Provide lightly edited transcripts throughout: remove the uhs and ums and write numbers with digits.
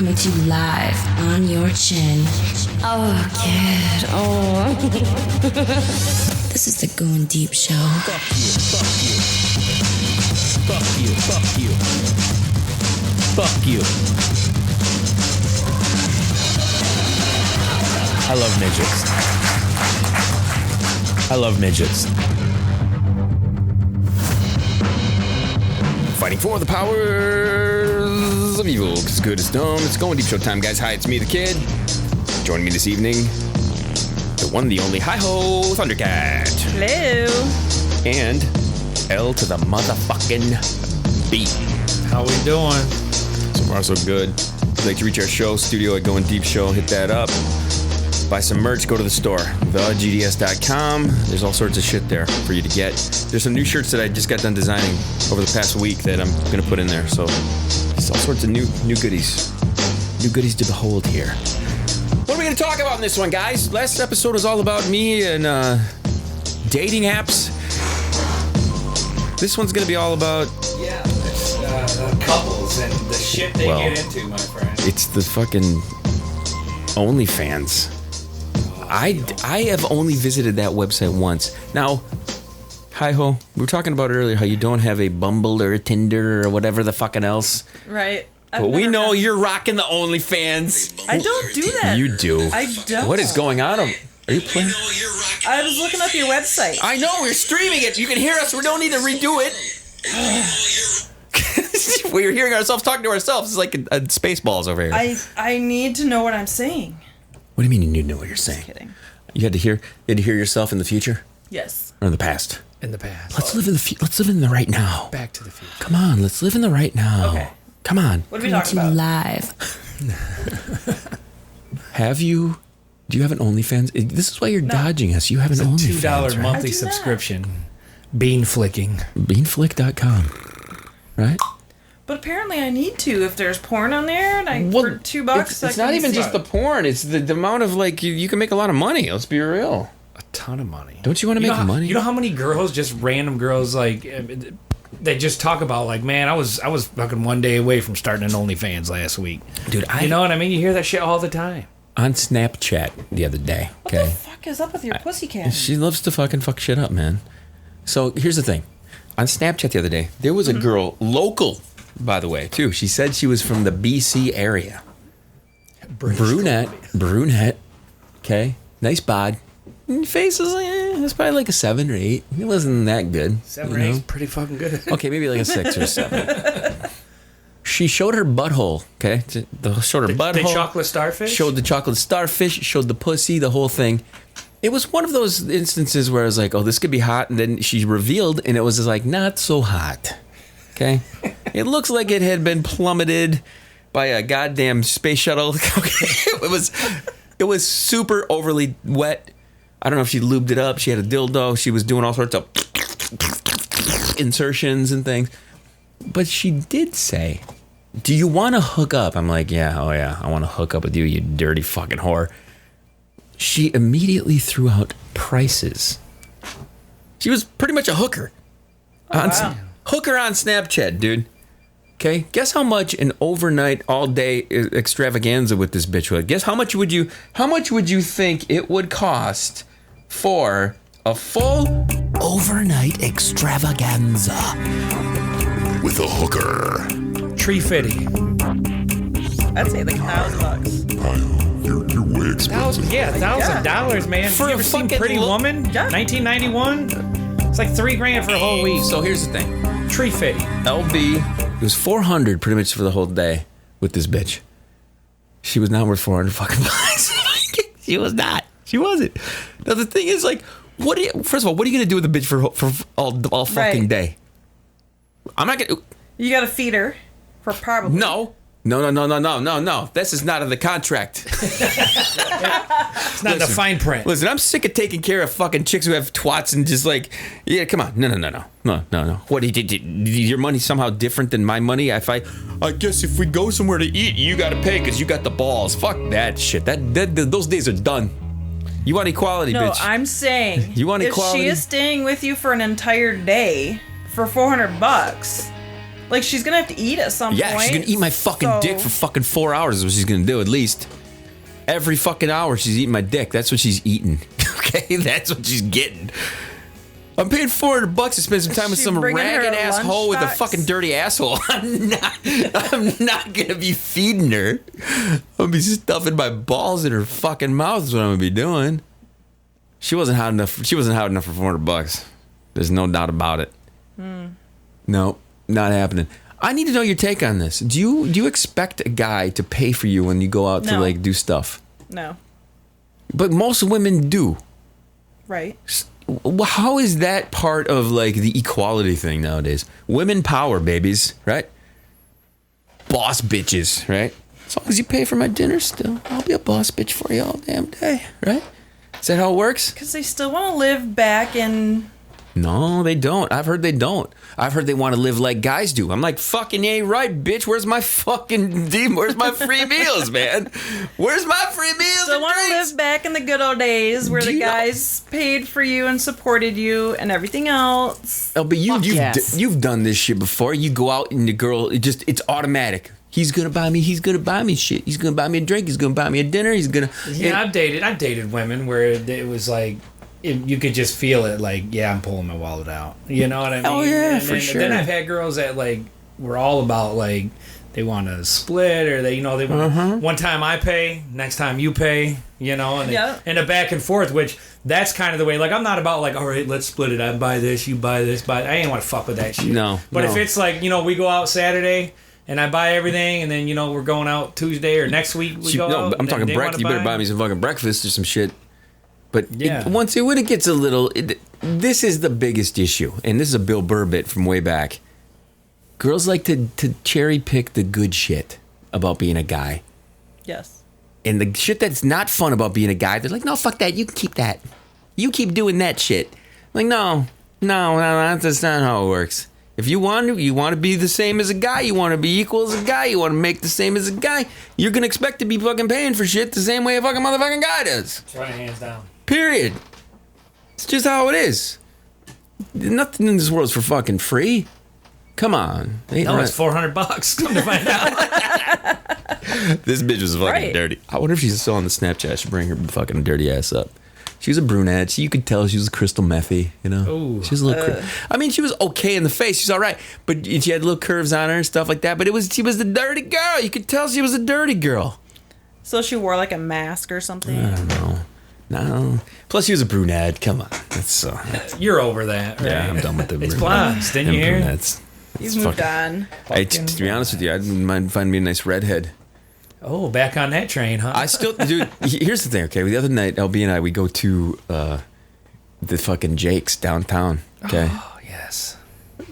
coming to you live on your chin. Oh, kid. Oh. This is the Going Deep Show. Fuck you. Fuck you. Fuck you. Fuck you. I love midgets. I love midgets. Fighting for the powers of evil, because good is dumb. It's Going Deep Show time, guys. Hi, it's me, the kid. Joining me this evening, the one, the only, hi-ho, Thundercat. Hello. And L to the motherfucking B. How we doing? So far, so good. If you'd like to reach our show, studio at Going Deep Show, hit that up. Buy some merch, go to the store, thegds.com. There's all sorts of shit there for you to get. There's some new shirts that I just got done designing over the past week that I'm going to put in there. So there's all sorts of new goodies. New goodies to behold here. What are we going to talk about in this one, guys? Last episode was all about me and dating apps. This one's going to be all about... Yeah, it's couples and the shit they get into, my friend. It's the fucking OnlyFans. I have only visited that website once. Now, hi-ho, we were talking about earlier how you don't have a Bumble or a Tinder or whatever the fucking else. Right. But we know you're rocking the OnlyFans. I don't do that. You do. I don't. What is going on? Are you playing? I was looking up your website. I know, we're streaming it. You can hear us. We don't need to redo it. We're hearing ourselves talking to ourselves. It's like a Spaceballs over here. I need to know what I'm saying. What do you mean you need to know what you're saying? Just kidding. You had to hear yourself in the future? Yes. Or in the past? In the past. Let's live in the right now. Back to the future. Come on, let's live in the right now. Okay. Come on. What are we Coming talking to you about? live. Do you have an OnlyFans? This is why you're dodging us. You have an OnlyFans, $2 right? monthly I do subscription. Bean flicking. Beanflick.com, right? But apparently I need to if there's porn on there and for $2 It's not even see just the porn. It's the amount of, like, you can make a lot of money. Let's be real. A ton of money. Don't you want to make money? You know how many girls, just random girls, like, they just talk about, like, man, I was fucking one day away from starting an OnlyFans last week. Dude, you know what I mean? You hear that shit all the time. On Snapchat the other day, What the fuck is up with your pussycat? She loves to fucking fuck shit up, man. So here's the thing. On Snapchat the other day, there was a girl, local, by the way, too. She said she was from the BC area. Brunette. Okay. Nice bod. And face is, it's probably like a 7 or 8. It wasn't that good. 7 or 8 is pretty fucking good. Okay, maybe like a 6 or 7. She showed her butthole, okay? Showed her butthole. The chocolate starfish? Showed the chocolate starfish, showed the pussy, the whole thing. It was one of those instances where I was like, oh, this could be hot. And then she revealed, and it was just like, not so hot. Okay? It looks like it had been plummeted by a goddamn space shuttle. Okay? It was super overly wet. I don't know if she lubed it up. She had a dildo. She was doing all sorts of insertions and things. But she did say, do you want to hook up? I'm like, yeah, I want to hook up with you, you dirty fucking whore. She immediately threw out prices. She was pretty much a hooker. Wow. Hooker on Snapchat, dude. Okay, guess how much an overnight, all-day extravaganza with this bitch was? Guess how much would you think it would cost for a full overnight extravaganza with a hooker? Tree fitty. I'd say like $1,000. You're way expensive. $1,000, man. For you a ever seen fucking Pretty Woman? Yeah. 1991? It's like $3,000 for a whole week. So here's the thing. Tree fitty. LB, it was $400 pretty much for the whole day with this bitch. She was not worth $400 fucking bucks. She was not. She wasn't. Now the thing is, like, first of all, what are you gonna do with a bitch for all fucking Right. day? I'm not gonna. You got to feed her for probably. No. This is not in the contract. It's not in the fine print. Listen, I'm sick of taking care of fucking chicks who have twats and just like, yeah, come on. No. What, your money somehow different than my money? I guess if we go somewhere to eat, you got to pay because you got the balls. Fuck that shit. Those days are done. You want equality, No, bitch. I'm saying. You want if equality? she is staying with you for an entire day for $400, Like, she's gonna have to eat at some point. Yeah, she's gonna eat my fucking dick for fucking 4 hours is what she's gonna do, at least. Every fucking hour she's eating my dick. That's what she's eating. Okay? That's what she's getting. I'm paying $400 to spend some time with some ragged asshole with a fucking dirty asshole. I'm not gonna be feeding her. I'm gonna be stuffing my balls in her fucking mouth is what I'm gonna be doing. She wasn't hot enough for $400. There's no doubt about it. No, not happening. I need to know your take on this. Do you expect a guy to pay for you when you go out to like do stuff? No. But most women do. Right. How is that part of like the equality thing nowadays? Women power, babies, right? Boss bitches, right? As long as you pay for my dinner still, I'll be a boss bitch for you all damn day, right? Is that how it works? Because they still want to live back in... No, they don't. I've heard they don't. I've heard they want to live like guys do. I'm like, fucking ain't right, bitch. Where's my fucking where's my free meals, man? Where's my free meals? Still want to live back in the good old days where the guys paid for you and supported you and everything else. Oh, but you've done this shit before. You go out and the girl, it's automatic. He's gonna buy me shit. He's gonna buy me a drink. He's gonna buy me a dinner. He's gonna. Yeah, I've dated women where it was like. You could just feel it, like, yeah, I'm pulling my wallet out. You know what I mean? Oh, yeah, for sure. Then I've had girls that, like, were all about, like, they want to split or they want one time I pay, next time you pay, and a back and forth, which that's kind of the way. Like, I'm not about, like, all right, let's split it. I buy this, you buy this. I ain't want to fuck with that shit. No. But if it's like, we go out Saturday and I buy everything and then, we're going out Tuesday or next week we go out. I'm talking breakfast. You better buy me some fucking breakfast or some shit. But when it gets a little, this is the biggest issue, and this is a Bill Burr bit from way back. Girls like to cherry pick the good shit about being a guy. Yes. And the shit that's not fun about being a guy, they're like, no, fuck that. You can keep that. You keep doing that shit. I'm like, no, that's not how it works. If you want to be the same as a guy, you want to be equal as a guy, you want to make the same as a guy, you're going to expect to be fucking paying for shit the same way a fucking motherfucking guy does. That's right, hands down. Period. It's just how it is. Nothing in this world is for fucking free. Come on. No, it's $400. Come to find out. This bitch was fucking dirty. I wonder if she's still on the Snapchat. I should bring her fucking dirty ass up. She was a brunette. You could tell she was crystal methy, Ooh. She was a little. I mean, she was okay in the face. She's all right, but she had little curves on her and stuff like that. But she was the dirty girl. You could tell she was a dirty girl. So she wore like a mask or something. I don't know. No. Plus, she was a brunette. Come on, You're over that, right? Yeah, I'm done with the. It's blondes. Didn't you hear? Brunettes. You've moved on. To be honest with you, I didn't mind finding me a nice redhead. Oh, back on that train, huh? I still, dude. Here's the thing. Okay, the other night, LB and I, we go to the fucking Jake's downtown. Okay. Oh yes.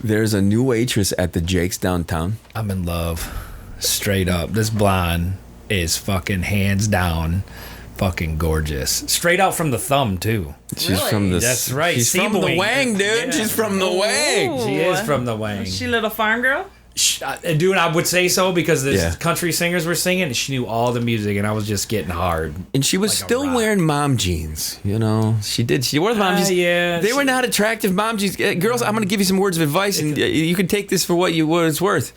There's a new waitress at the Jake's downtown. I'm in love. Straight up, this blonde is fucking hands down, fucking gorgeous. Straight out from the thumb too. She's from the. That's right. She's from the Wang, dude. Yeah. She's from the Wang. She is from the Wang. Is she a little farm girl? Dude, I would say so because the country singers were singing and she knew all the music and I was just getting hard. And she was still wearing mom jeans, She did. She wore the mom jeans. Yeah. They were not attractive mom jeans. Girls, I'm going to give you some words of advice and you can take this for what it's worth.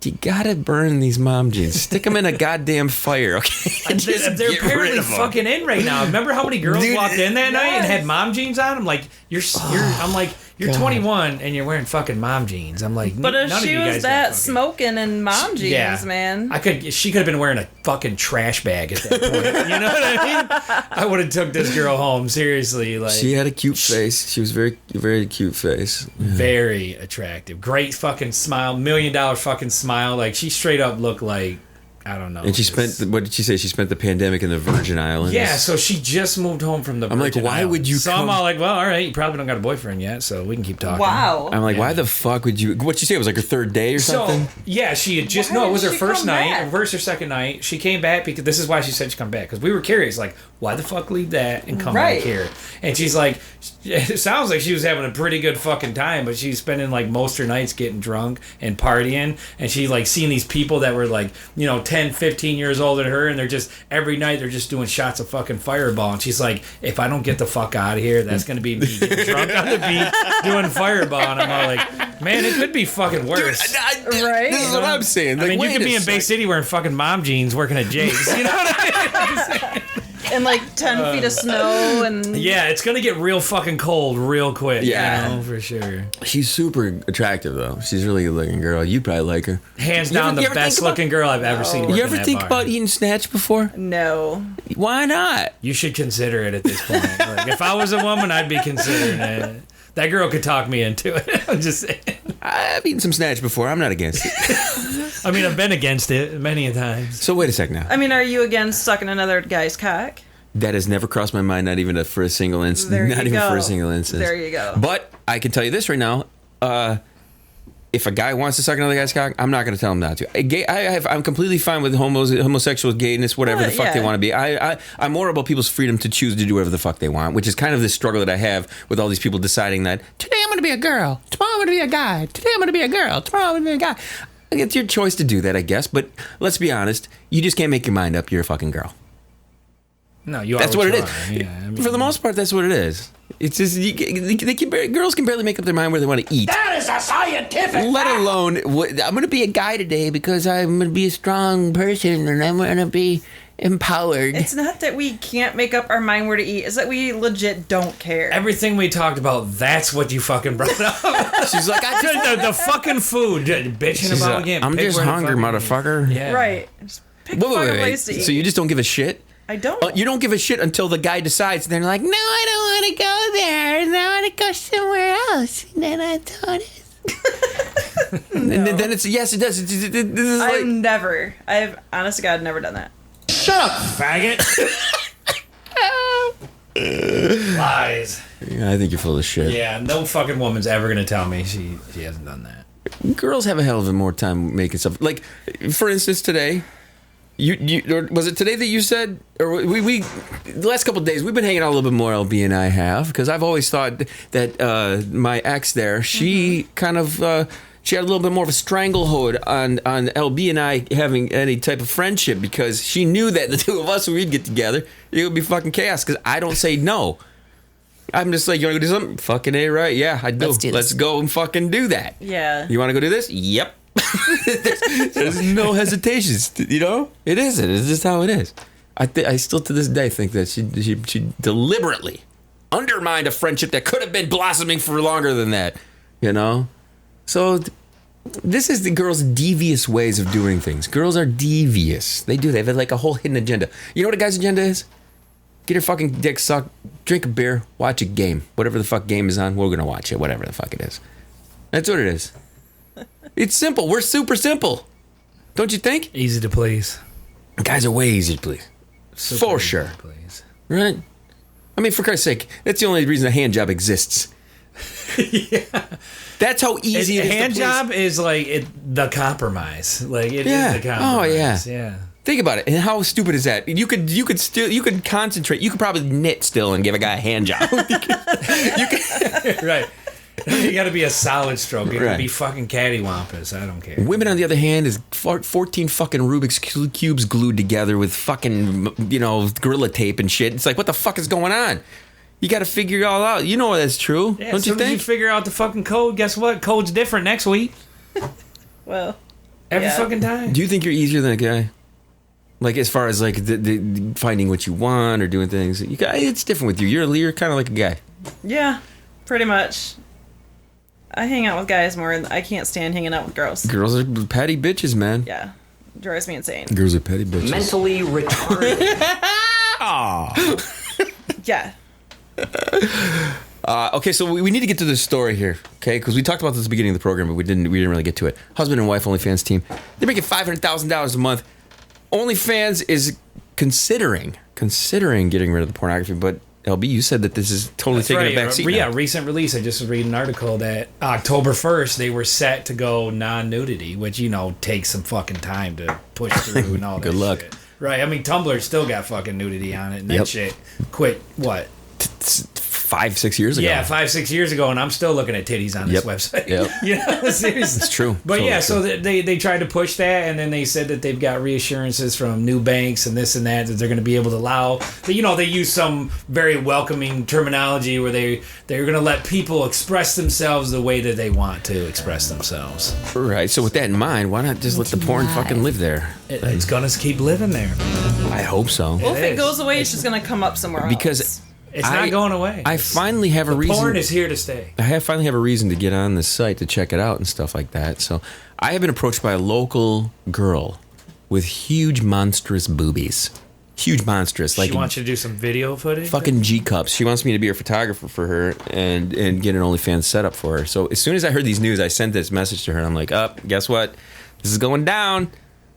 You gotta burn these mom jeans. Stick them in a goddamn fire, okay? They're apparently fucking in right now. Remember how many girls walked in that night and had mom jeans on? I'm like, you're 21 and you're wearing fucking mom jeans. I'm like, but if none she of you was guys that smoking in mom jeans, man, she could have been wearing a fucking trash bag at that point. You know what I mean? I would have took this girl home seriously. Like, she had a cute face. She was very, very cute face. Yeah. Very attractive. Great fucking smile. $1 million fucking smile. Like, she straight up looked like, I don't know. And she what did she say? She spent the pandemic in the Virgin Islands. Yeah, so she just moved home from the Virgin Islands. I'm like, why would you So I'm all like, well, all right, you probably don't got a boyfriend yet, so we can keep talking. Wow. I'm like, why the fuck would you... What'd she say? It was like her third day or something? So, yeah, she had just... it was her first night, first or second night. She came back because... This is why she said she'd come back, because we were curious, like, why the fuck leave that and come back here? And she's like... It sounds like she was having a pretty good fucking time, but she's spending like most of her nights getting drunk and partying, and she like seeing these people that were like 10 10, 15 years older than her, and they're just, every night they're just doing shots of fucking Fireball. And she's like, if I don't get the fuck out of here, that's going to be me getting drunk on the beach doing Fireball. And I'm all like, man, it could be fucking worse. Right? This is what I'm saying. I Like, mean, you could be in Bay City wearing fucking mom jeans working at Jake's. You know what I mean? And like 10 feet of snow and... Yeah, it's going to get real fucking cold real quick. Yeah. You know, for sure. She's super attractive, though. She's a really good looking girl. You probably like her. Hands down, the best looking girl I've ever seen. You ever think about eating Snatch before? No. Why not? You should consider it at this point. Like, if I was a woman, I'd be considering it. That girl could talk me into it. I'm just saying. I've eaten some Snatch before. I'm not against it. I mean, I've been against it many a times. So wait a sec now. I mean, are you against sucking another guy's cock? That has never crossed my mind, not even for a single instance. There you not even go. for a single instance. There you go. But I can tell you this right now. If a guy wants to suck another guy's cock, I'm not going to tell him not to. I'm completely fine with homosexual, gayness, whatever the fuck they want to be. I'm more about people's freedom to choose to do whatever the fuck they want, which is kind of the struggle that I have with all these people deciding that today I'm going to be a girl, tomorrow I'm going to be a guy, today I'm going to be a girl, tomorrow I'm going to be a guy. It's your choice to do that, I guess. But let's be honest, you just can't make your mind up. You're a fucking girl. No, you are. That's what it is. Yeah, I mean, For the most part, that's what it is. It's just girls can barely make up their mind where they want to eat. That is a scientific Let fact. alone, I'm going to be a guy today because I'm going to be a strong person and I'm going to be empowered. It's not that we can't make up our mind where to eat. It's that we legit don't care. everything we talked about, that's what you fucking brought up. She's like, the fucking food. Bitching She's about like, again. I'm pick just where the hungry, fucking- motherfucker. Yeah. Right. Just pick a fucking place to eat. So you just don't give a shit? I don't. You don't give a shit until the guy decides. And they're like, no, I don't want to go there. And I want to go somewhere else. And then I thought it. And then it's, yes, it does. This is like, I've, honest to God, never done that. Shut up, faggot. Lies. I think you're full of shit. Yeah, no fucking woman's ever going to tell me she hasn't done that. Girls have a hell of a more time making stuff. Like, for instance, today, or was it today that you said, or we the last couple of days we've been hanging out a little bit more. LB and I have, because I've always thought that my ex there, she kind of she had a little bit more of a stranglehold on LB and I having any type of friendship, because she knew that the two of us, when we'd get together, it would be fucking chaos. Because I don't say no. I'm just like, you want to go do something? Fucking A, right? Yeah, I do. Let's do this. Let's go and fucking do that. Yeah. You want to go do this? Yep. there's no hesitations. You know, it isn't. It's just how it is. I still to this day think that she deliberately undermined a friendship that could have been blossoming for longer than that. You know, so this is the girls' devious ways of doing things. Girls are devious. They do. They have like a whole hidden agenda. You know what a guy's agenda is? Get her fucking dick sucked, drink a beer, watch a game. Whatever the fuck game is on, we're gonna watch it. Whatever the fuck it is. That's what it is. It's simple. We're super simple. Don't you think? Easy to please. Guys are way easy to please. Super For easy sure. to please. Right? I mean, for Christ's sake, that's the only reason a hand job exists. Yeah. That's how easy it is. A hand to please. job is like the compromise. Like it is Yeah. the compromise. Oh, yeah. Yeah. Think about it. And how stupid is that? You could concentrate. You could probably knit still and give a guy a hand job. Right. You got to be a solid stroke. You got to Right. be fucking cattywampus. I don't care. Women, on the other hand, is 14 fucking Rubik's cubes glued together with fucking, Gorilla Tape and shit. It's like, what the fuck is going on? You got to figure it all out. You know that's true, Yeah, don't as you soon as think? you figure out the fucking code, guess what? Code's different next week. Well, Every Yeah. fucking time. Do you think you're easier than a guy? Like, as far as like the finding what you want or doing things, it's different with you. You're kind of like a guy. yeah, pretty much. I hang out with guys more, and I can't stand hanging out with girls. Girls are petty bitches, man. Yeah, drives me insane. Girls are petty bitches. Mentally retarded. Yeah. Okay, so we need to get to this story here, okay? Because we talked about this at the beginning of the program, but we didn't really get to it. Husband and wife OnlyFans team, they're making $500,000 a month. OnlyFans is considering getting rid of the pornography, but LB, you said that this is totally taking a back seat. Yeah, recent release. I just was reading an article that October 1st they were set to go non-nudity, which takes some fucking time to push through and all that. Good luck. Shit. Right. I mean, Tumblr still got fucking nudity on it, and that Yep. shit quit. What? 5-6 years ago. Yeah, 5-6 years ago, and I'm still looking at titties on this website. Yep. You know, seriously. It's true. But Totally yeah, true. so they tried to push that, and then they said that they've got reassurances from new banks and this and that they're going to be able to allow. But, you know, they use some very welcoming terminology where they're going to let people express themselves the way that they want to express themselves. Right. So with that in mind, why not just let the porn fucking live there? It's going to keep living there. I hope so. Well, if It it is. goes away, it's just going to come up somewhere else. Because It's not going away. I finally have a reason. Porn is here to stay. I finally have a reason to get on this site to check it out and stuff like that. So I have been approached by a local girl with huge, monstrous boobies. Huge, monstrous. Like She wants you to do some video footage? fucking G cups. She wants me to be her photographer for her and get an OnlyFans setup for her. So as soon as I heard these news, I sent this message to her. I'm like, guess what? This is going down.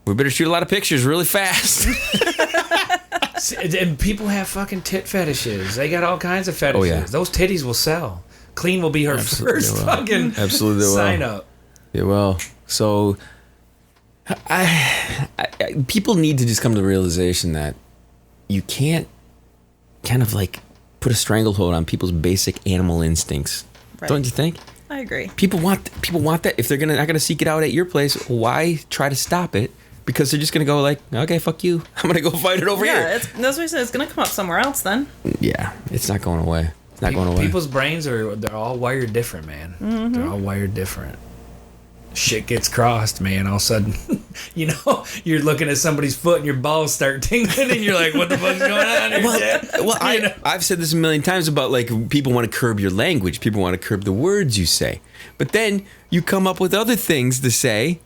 We better shoot a lot of pictures really fast. And people have fucking tit fetishes. They got all kinds of fetishes. Oh, yeah. Those titties will sell. Clean will be her Absolutely first will. fucking Absolutely will. sign up. Yeah, well, so I people need to just come to the realization that you can't kind of like put a stranglehold on people's basic animal instincts. Right. Don't you think? I agree. People want that. If they're not gonna seek it out at your place, why try to stop it? Because they're just gonna go like, okay, fuck you. I'm gonna go fight it over Yeah, here. that's what I said. It's going to come up somewhere else then. Yeah, it's not going away. It's not going away. People's brains they're all wired different, man. Mm-hmm. They're all wired different. Shit gets crossed, man. All of a sudden, you know, you're looking at somebody's foot and your balls start tingling, and you're like, "What the fuck's going on here?" Dad?" Well, You know? I've said this a million times about like people want to curb your language. People want to curb the words you say. But then you come up with other things to say.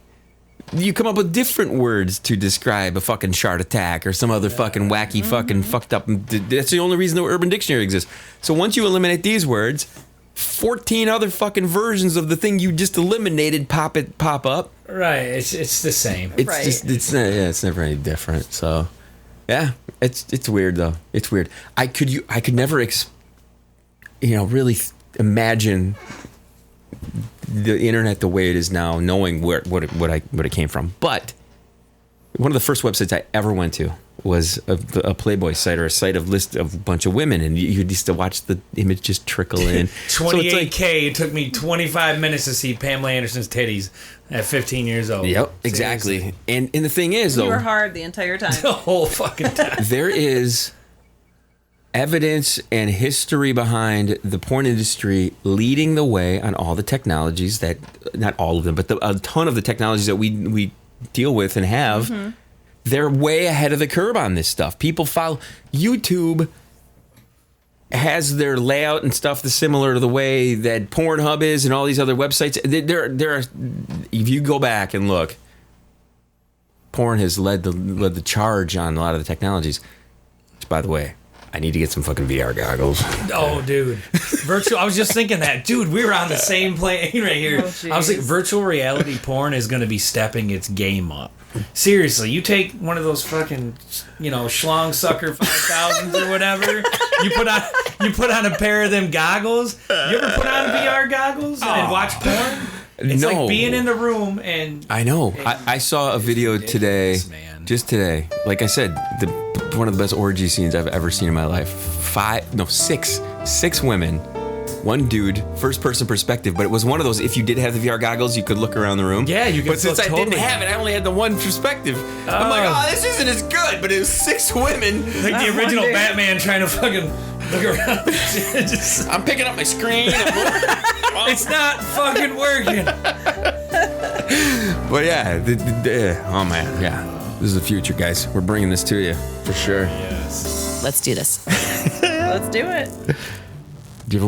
You come up with different words to describe a fucking shark attack or some other fucking wacky fucking fucked up. That's the only reason the Urban Dictionary exists. So once you eliminate these words, 14 other fucking versions of the thing you just eliminated pop up. Right? It's the same. It's Right. just it's never any different. So yeah, it's weird though. It's weird. I could never really imagine the internet the way it is now, knowing what it came from. But one of the first websites I ever went to was a Playboy site or a site of list of a bunch of women, and you used to watch the image just trickle in. 28K. It took me 25 minutes to see Pamela Anderson's titties at 15 years old. Yep, exactly. Seriously. And the thing is, You though, were hard the entire time. The whole fucking time. there is evidence and history behind the porn industry leading the way on all the technologies that, not all of them, but a ton of the technologies that we deal with and have. Mm-hmm. They're way ahead of the curve on this stuff. People follow YouTube. Has their layout and stuff that's similar to the way that Pornhub is and all these other websites. There are, if you go back and look, porn has led the charge on a lot of the technologies. Which, by the way, I need to get some fucking VR goggles. Oh, dude. I was just thinking that. Dude, we were on the same plane right here. Oh, I was like, jeez. virtual reality porn is going to be stepping its game up. Seriously, you take one of those fucking, schlong sucker 5000s or whatever. You put on a pair of them goggles. You ever put on VR goggles and watch porn? It's No. like being in the room and I know. I saw a video today, ridiculous, man. just today. Like I said, one of the best orgy scenes I've ever seen in my life. Six women, one dude, first person perspective. But it was one of those. If you did have the VR goggles, you could look around the room. Yeah, you could. But since I didn't totally have it, I only had the one perspective. I'm like, this isn't as good. But it was 6 women. like the original wonder- Batman trying to fucking look around. I'm picking up my screen. It's not fucking working. But yeah, oh man, yeah. This is the future, guys. We're bringing this to you for sure. Let's do this. Let's do it. Do you ever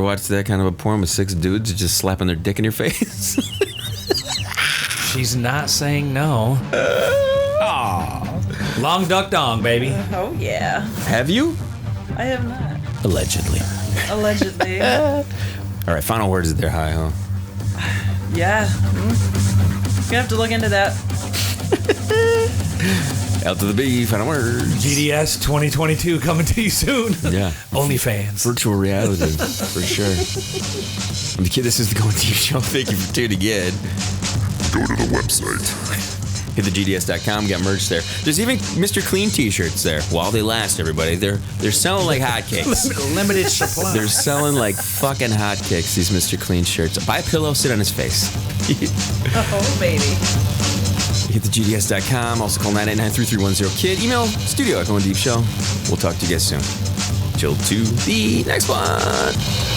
watch that kind of a porn with 6 dudes just slapping their dick in your face? She's not saying no. Long duck dong, baby. Oh, yeah. Have you? I have not. Allegedly. Allegedly. All right, final words is there high, huh? Yeah. Gonna have to look into that. L to the B, final words. GDS 2022 coming to you soon. Yeah. OnlyFans. Virtual reality, for sure. This is the Goin TV Show. Thank you for tuning in. Go to the website Hit the GDS.com, got merch there. There's even Mr. Clean t-shirts there while they last, everybody. They're selling like hotcakes. Limited supply. They're selling like fucking hotcakes, these Mr. Clean shirts. Buy a pillow, sit on his face. Oh, baby. Hit the GDS.com. Also call 989-3310-KID. Email studio@goindeepshow. We'll talk to you guys soon. Till to the next one.